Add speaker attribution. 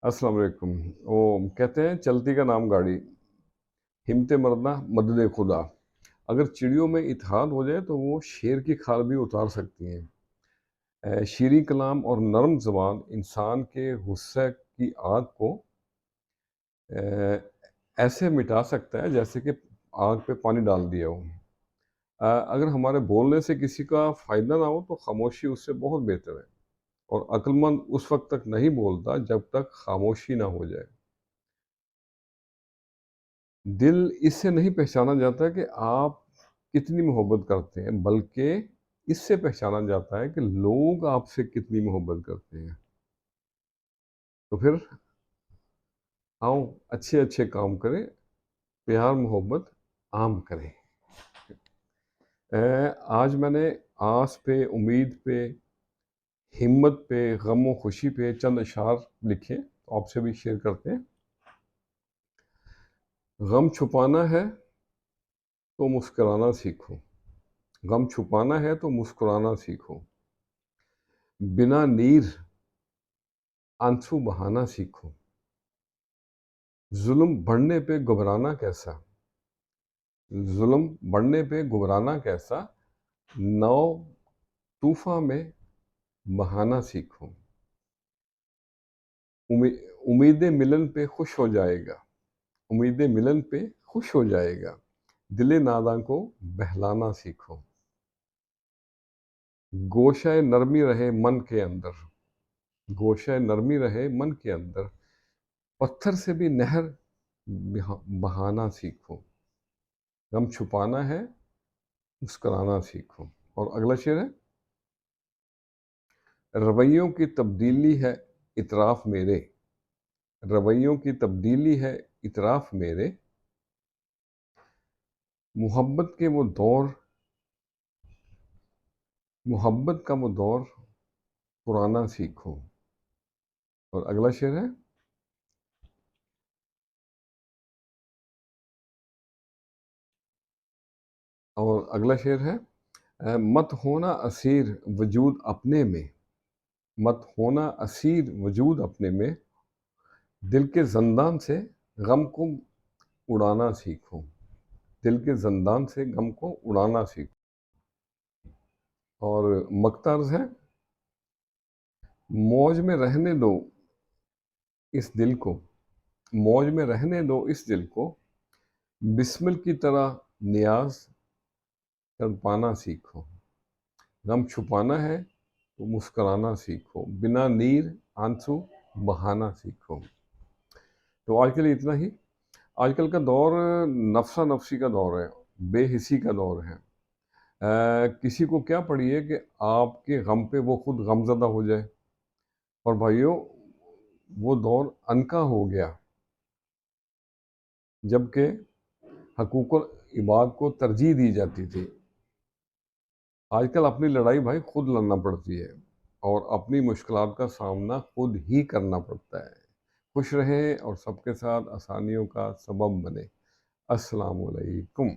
Speaker 1: अस्सलाम वालेकुम। वो कहते हैं चलती का नाम गाड़ी, हिम्मत मरना मदद खुदा। अगर चिड़ियों में इत्तेहाद हो जाए तो वो शेर की खाल भी उतार सकती हैं। शीरीं कलाम और नरम ज़बान इंसान के गुस्से की आग को अ, ऐसे मिटा सकता है जैसे कि आग पे पानी डाल दिया हो। अगर हमारे बोलने से किसी का फ़ायदा ना हो तो खामोशी उससे बहुत बेहतर है। और अक्लमंद उस वक्त तक नहीं बोलता जब तक खामोशी ना हो जाए। दिल इससे नहीं पहचाना जाता कि आप कितनी मोहब्बत करते हैं, बल्कि इससे पहचाना जाता है कि लोग आपसे कितनी मोहब्बत करते हैं। तो फिर आओ अच्छे-अच्छे काम करें, प्यार मोहब्बत आम करें। आज मैंने आस पे, उम्मीद पे, हिम्मत पे, गम और खुशी पे चंद अशआर लिखे, तो आपसे भी शेयर करते हैं। गम छुपाना है तो मुस्कुराना सीखो। गम छुपाना है तो मुस्कुराना सीखो। बिना नीर आंसू बहाना सीखो। जुल्म बढ़ने पे घबराना कैसा। जुल्म बढ़ने पे घबराना कैसा। नाव तूफान में बहाना सीखो। उम्मीदें मिलन पे खुश हो जाएगा। उम्मीदें मिलन पे खुश हो जाएगा। दिले नादां को बहलाना सीखो। गोशाए नरमी रहे मन के अंदर। गोशाए नरमी रहे मन के अंदर। पत्थर से भी नहर बहाना सीखो। गम छुपाना है, मुस्कुराना सीखो। और अगला शेर है, रवैयों की तब्दीली है इतराफ मेरे। रवैयों की तब्दीली है इतराफ मेरे। मोहब्बत के वो दौर, मोहब्बत का वो दौर पुराना सीखो। और अगला शेर है, और अगला शेर है, मत होना असीर वजूद अपने में। मत होना असीर वजूद अपने में। दिल के जंदान से गम को उड़ाना सीखो। दिल के जंदान से गम को उड़ाना सीखो। और मकतर्ज है, मौज में रहने दो इस दिल को। मौज में रहने दो इस दिल को। बिस्मिल की तरह नियाज तड़पाना सीखो। गम छुपाना है तो मुस्कुराना सीखो। बिना नीर आंसू बहाना सीखो। तो आज के लिए इतना ही। आजकल का दौर नफसा नफसी का दौर है, बेहिसी का दौर है। किसी को क्या पड़ी है कि आपके गम पे वो खुद गमज़दा हो जाए। और भाइयों, वो दौर अनका हो गया जबकि हकूक़ुल इबाद को तरजीह दी जाती थी। आजकल अपनी लड़ाई भाई खुद लड़ना पड़ती है और अपनी मुश्किलात का सामना खुद ही करना पड़ता है। खुश रहें और सबके साथ आसानियों का सबब बने। अस्सलाम वालेकुम।